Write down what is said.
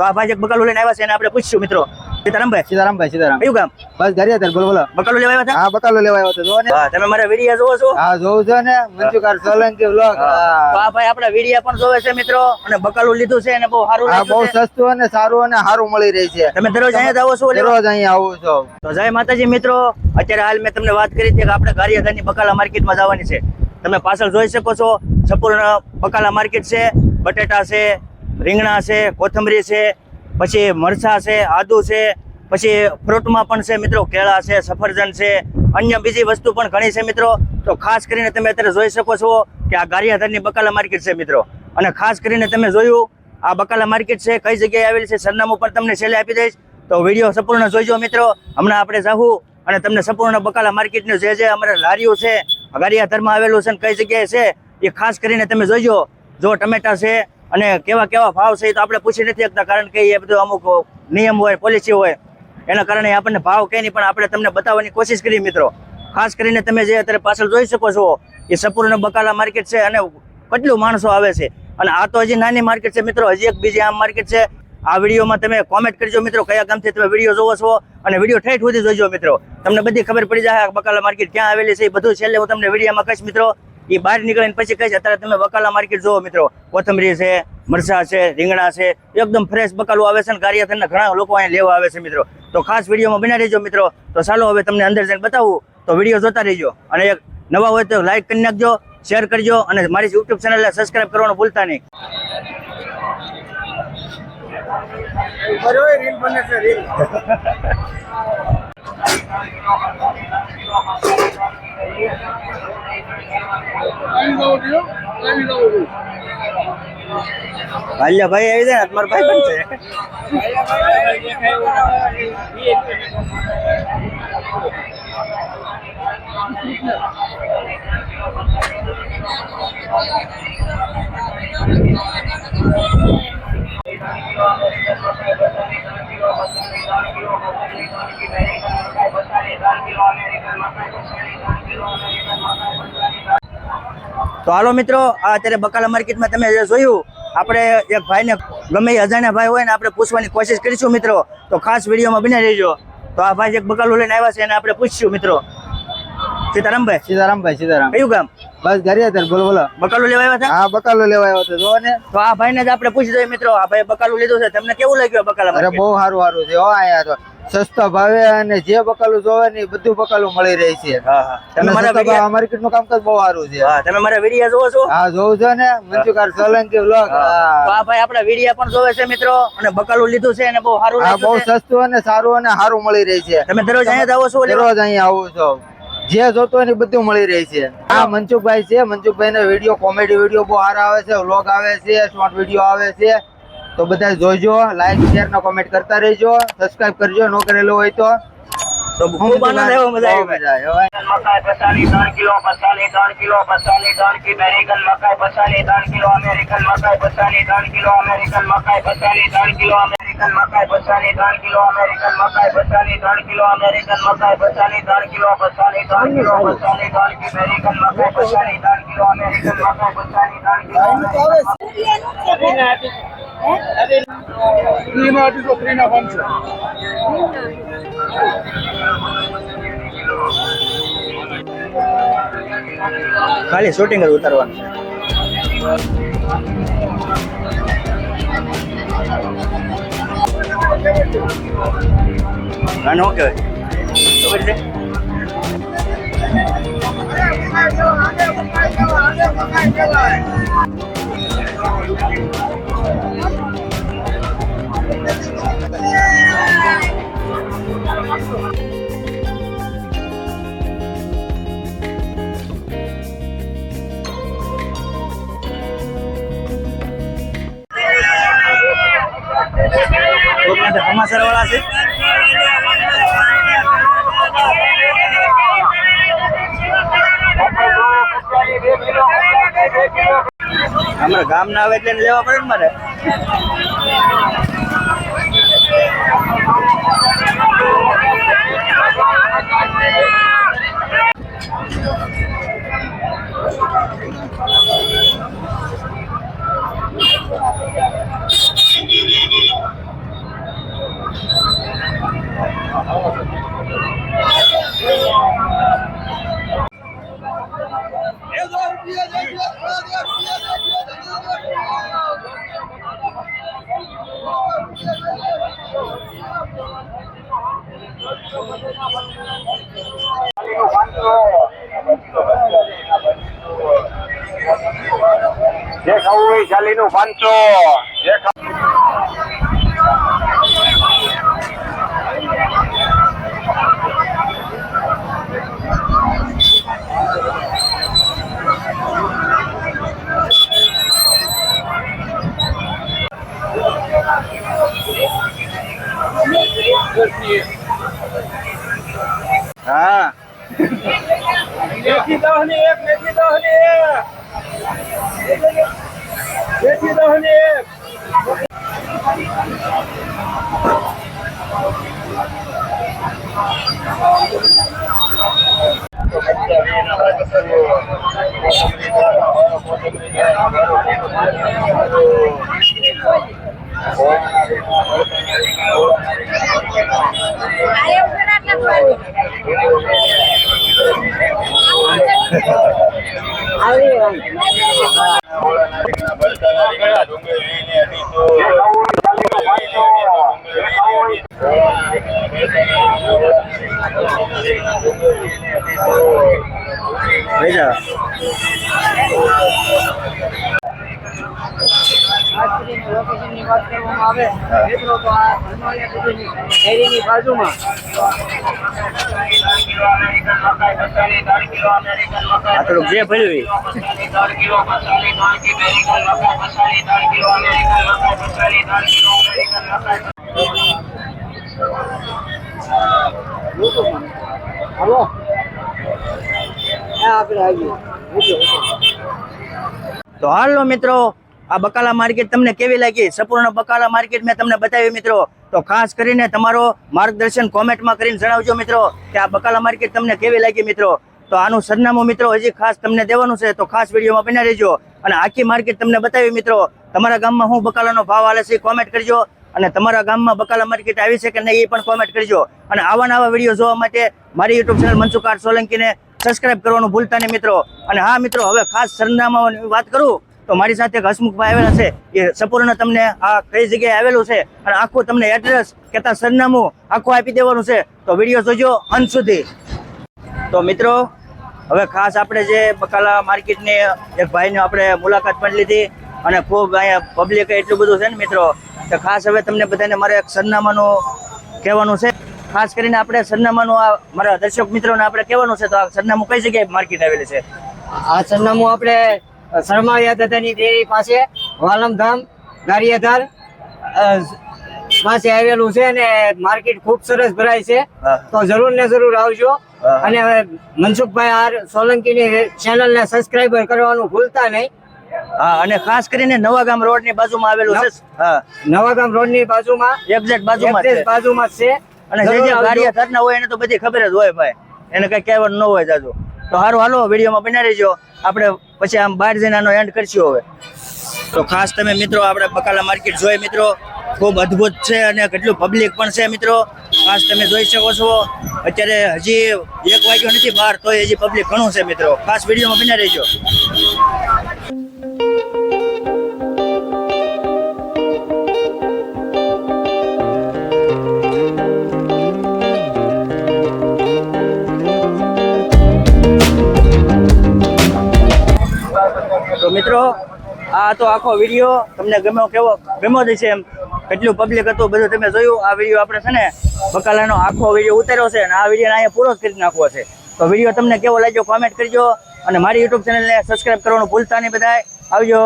તો આ ભાઈ એક બકાલું લઈને આવ્યા છે અને આપણે પૂછશું મિત્રો. સીતારામ. કયું ગામ? બસ ઘરે બોલો. બકાલું લેવા આવ્યા હતા? હા, બકાલો લેવા આવ્યો હતો. જો ને. હા, તમે મારા વિડિયા જોવો છો? હા, જોઉં છો ને. મનસુકાર સોલંકી વ્લોગ. તો આ ભાઈ આપણા વિડિયા પણ જોવે છે મિત્રો અને બકાલું લીધું છે અને બહુ સારું હા, બહુ લાગ્યું છે. સસ્તું અને સારું અને સારું મળી રહી છે. તમે દરરોજ અહીંયા જ આવો છો લેવા? દરરોજ અહીંયા આવું છું. તો જય માતાજી મિત્રો, અત્યારે હાલ મેં તમને વાત કરી હતી કે આપણે ગારિયાધારની બકાલા માર્કેટમાં જવાની છે. તમે પાછળ જોઈ શકો છો સંપૂર્ણ બકાલા માર્કેટ છે. બટેટા છે, રીંગણા છે, કોથમરી છે, પછી મરચા છે, આદુ છે, પછી ફ્રૂટમાં પણ છે મિત્રો, કેળા છે, સફરજન છે, અન્ય બીજી વસ્તુ પણ ઘણી છે મિત્રો. તો ખાસ કરીને તમે અત્યારે જોઈ શકો છો કે આ ગારિયાધારની બકાલા માર્કેટ છે મિત્રો. અને ખાસ કરીને તમે જોયું આ બકાલા માર્કેટ છે કઈ જગ્યાએ આવેલી છે, સરનામું પણ તમને છેલ્લે આપી દઈશ. તો વિડીયો સંપૂર્ણ જોઈજો મિત્રો. હમણાં આપણે જાહું અને તમને સંપૂર્ણ બકાલા માર્કેટનું જે અમારે લારીઓ છે ગારિયાધારમાં આવેલું છે ને કઈ જગ્યાએ છે એ ખાસ કરીને તમે જોઈજો. જો ટમેટા છે અને કેવા કેવા ભાવ છે એ તો આપણે પૂછી નથી શકતા, કારણ કે એ બધું અમુક નિયમ હોય, પોલિસી હોય, એના કારણે આપણને ભાવ કંઈ નહીં, પણ આપણે તમને બતાવવાની કોશિશ કરી મિત્રો. ખાસ કરીને તમે જે અત્યારે પાછળ જોઈ શકો છો એ સંપૂર્ણ બકાલા માર્કેટ છે અને કેટલું માણસો આવે છે. અને આ તો હજી નાની માર્કેટ છે મિત્રો, હજી એક બીજી આમ માર્કેટ છે. આ વિડીયોમાં તમે કોમેન્ટ કરજો મિત્રો કયા ગામથી તમે વિડીયો જોવો છો અને વિડીયો ઠેઠ સુધી જોઈજો મિત્રો. તમને બધી ખબર પડી જાય બકાલા માર્કેટ ક્યાં આવેલી છે એ બધું છેલ્લે હું તમને વિડીયોમાં કહીશ મિત્રો. એ બહાર નીકળીને પછી કહીશ. અત્યારે તમે બકાલા માર્કેટ જોવો મિત્રો, કોથમરી છે, મરચા છે, રીંગણા છે, એકદમ ફ્રેશ બકાલું આવે છે અને ગારિયાધારના ઘણા લોકો અહીંયા લેવા આવે છે મિત્રો. તો ખાસ વિડીયોમાં બના રહેજો મિત્રો. તો ચાલો હવે તમને અંદર જઈને બતાવું, તો વિડીયો જોતા રહેજો. અને એક નવા હોય તો લાઈક કરી નાખજો, શેર કરજો અને મારી યુટ્યુબ ચેનલને સબસ્ક્રાઈબ કરવાનું ભૂલતા નહીં. રીલ બને છે રીલ. હાલ્યા ભાઈ આવી જાય ને તમારો ભાઈ બનશે. તો હાલો મિત્રો, આ અત્યારે બકાલા માર્કેટમાં તમે જે જોયું, આપણે એક ભાઈને ગમે એ અજાણ્યા ભાઈ હોય ને આપણે પૂછવાની કોશિશ કરીશું મિત્રો. તો ખાસ વિડીયોમાં બની રહેજો. તો આ ભાઈ એક બકાલું લઈને આવ્યા છે અને આપણે પૂછશું મિત્રો. સીતારામ. કયું ગામ? બસ ઘરે બોલો. બકાલું લેવા આવ્યા હતા? હા, બકાલો લેવા આવ્યો હતો. જો ને. તો આ ભાઈને જ આપણે પૂછી દઈએ મિત્રો. આ ભાઈ બકાલું લીધું છે, તમને કેવું લાગ્યું બકાલા? અરે બહુ સારું છે હો. અહીંયા તો સસ્તા ભાવે અને જે બકાલું જોવે ને બધું બકાલું મળી રહી છે. તમે મારા માર્કેટ નું કામકાજ બહુ સારું છે. તમે મારા વિડીયો જોવો છો? હા, જોઉં છો ને. મનસુકાર સોલંકી વ્લોગ. તો આ ભાઈ આપણા વિડીયો પણ જોવે છે મિત્રો અને બકાલું લીધું છે અને બહુ સારું હા, બહુ સસ્તું અને સારું મળી રહી છે. તમે દરરોજ અહીંયા જ આવો છો? દરરોજ અહીંયા આવું છું. જે જોતો હોય ને બધું મળી રહી છે. હા, મનસુખભાઈ છે. મનસુખભાઈ ના વિડીયો, કોમેડી વિડીયો બહુ સારા આવે છે, વ્લોગ આવે છે, શોર્ટ વિડીયો આવે છે. તો બધા જોઈજો, લાઈક શેર ને કોમેન્ટ કરતા રહેજો, સબસ્ક્રાઇબ કરજો ન કરેલું હોય તો. ખૂબ આનંદ આવ્યો, મજા આવી. મકાઈ પચાલી 3 કિલો, પચાલી 3 કિલો, પચાલી 3 કિલો, અમેરિકન મકાઈ પચાલી 3 કિલો, અમેરિકન મકાઈ પચાલી 3 કિલો, અમેરિકન મકાઈ પચાલી 3 કિલો, અમેરિકન મકાઈ પચાલી 3 કિલો, અમેરિકન મકાઈ પચાલી 3 કિલો, અમેરિકન મકાઈ પચાલી 3 કિલો, પચાલી 3 કિલો, પચાલી 3 કિલો, અમેરિકન મકાઈ પચાલી 3 કિલો, અમેરિકન મકાઈ પચાલી 3 કિલો. ખાલી શૂટિંગ જ ઉતારવાનું છે. આને શું કહેવાય ખબર છે? સમાચાર વાળા છે. અમારા ગામ ના આવે એટલે લેવા પડે ને મારે. કિલો 500 હા મેથી દહની એક મેથી દહની એક ભેજા લોકેશનની વાત કરવામાં આવે મિત્રો તો આ હનુમાનિયા શેરીની બાજુમાં આ થોડુંક જે ભર્યું હાલો આપણે આવીએ તો હાલો મિત્રો આ બકાલા માર્કેટ તમને કેવી લાગી? સંપૂર્ણ બકાલા માર્કેટ મેં તમને બતાવ્યું મિત્રો. તો ખાસ કરીને તમારો માર્ગદર્શન કોમેન્ટમાં કરીને જણાવજો મિત્રો કે આ બકાલા માર્કેટ તમને કેવી લાગી મિત્રો. તો આનું સરનામું મિત્રો હજી ખાસ તમને દેવાનું છે, તો ખાસ વિડીયોમાં બન્યા રહેજો. અને આખી માર્કેટ તમને બતાવી મિત્રો. તમારા ગામમાં શું બકાલાનો ભાવ હાલે છે એ કોમેન્ટ કરજો, અને તમારા ગામમાં બકાલા માર્કેટ આવી છે કે નહીં એ પણ કોમેન્ટ કરજો. અને આવા વિડીયો જોવા માટે મારી યુટ્યુબ ચેનલ મનસુખ સોલંકીને સબસ્ક્રાઇબ કરવાનું ભૂલતા નહીં મિત્રો. અને હા મિત્રો, હવે ખાસ સરનામાની વાત કરું તો મારી સાથે એક હસમુખભાઈ આવેલા છે, એ સંપૂર્ણ તમને આ કઈ જગ્યાએ આવેલું છે અને આખું તમને એડ્રેસ કેતા સરનામું આખું આપી દેવાનું છે. તો વિડીયો જોજો અંત સુધી. તો મિત્રો હવે ખાસ આપણે જે બકાલા માર્કેટની એક ભાઈની આપણે મુલાકાત પણ લીધી, અને ખૂબ અહીંયા પબ્લિક એટલું બધું છે ને મિત્રો, તો ખાસ હવે તમને બધાને મારે એક સરનામાનું કહેવાનું છે. ખાસ કરીને આપણે સરનામાનું આ મારા દર્શક મિત્રોને આપણે કહેવાનું છે. તો આ સરનામું કઈ જગ્યાએ માર્કેટ આવેલી છે? આ સરનામું આપણે શર્મા દાદાની ડેરી પાસે વાલમધામ ગારિયાધાર પાસે આવેલું છે, અને માર્કેટ ખૂબ સરસ ભરાય છે. તો જરૂર ને જરૂર આવજો. અને મનસુખભાઈ આર સોલંકીની ચેનલને સબસ્ક્રાઇબર કરવાનું ભૂલતા નહીં. હા, અને ખાસ કરીને નવાગામ રોડ ની બાજુમાં આવેલું છે. હા, નવાગામ રોડ ની બાજુમાં એક્ઝેક્ટ બાજુમાં છે. બાજુમાં જ છે. અને જે જે ગારિયાધાર ના હોય એને તો બધી ખબર જ હોય ભાઈ, એને કઈ કહેવાનું ન હોય જાજુ. તો સારું, હાલો વિડીયોમાં બના રહેજો. આપણે પછી આમ બહાર જઈને આનો એન્ડ કરશું હવે. તો ખાસ તમે મિત્રો આપણે બકાલા માર્કેટ જોઈ મિત્રો, ખૂબ અદ્ભુત છે અને કેટલું પબ્લિક પણ છે મિત્રો. ખાસ તમે જોઈ શકો છો અત્યારે હજી 1 વાગ્યો નથી બહાર, તો હજી પબ્લિક ઘણું છે મિત્રો. ખાસ વિડીયોમાં બના રહેજો. તો મિત્રો આ તો આખો વિડીયો તમને ગમ્યો જ છે. એમ કેટલું પબ્લિક હતું બધું તમે જોયું. આ વિડીયો આપણે છે ને બકાલાનો આખો વિડીયો ઉતાર્યો છે, અને આ વિડીયો અહીંયા પૂરો કરી નાખવો છે. તો વિડીયો તમને કેવો લાગ્યો કોમેન્ટ કરજો, અને મારી યુટ્યુબ ચેનલને સબસ્ક્રાઇબ કરવાનું ભૂલતા નહીં બધાય. આવજો.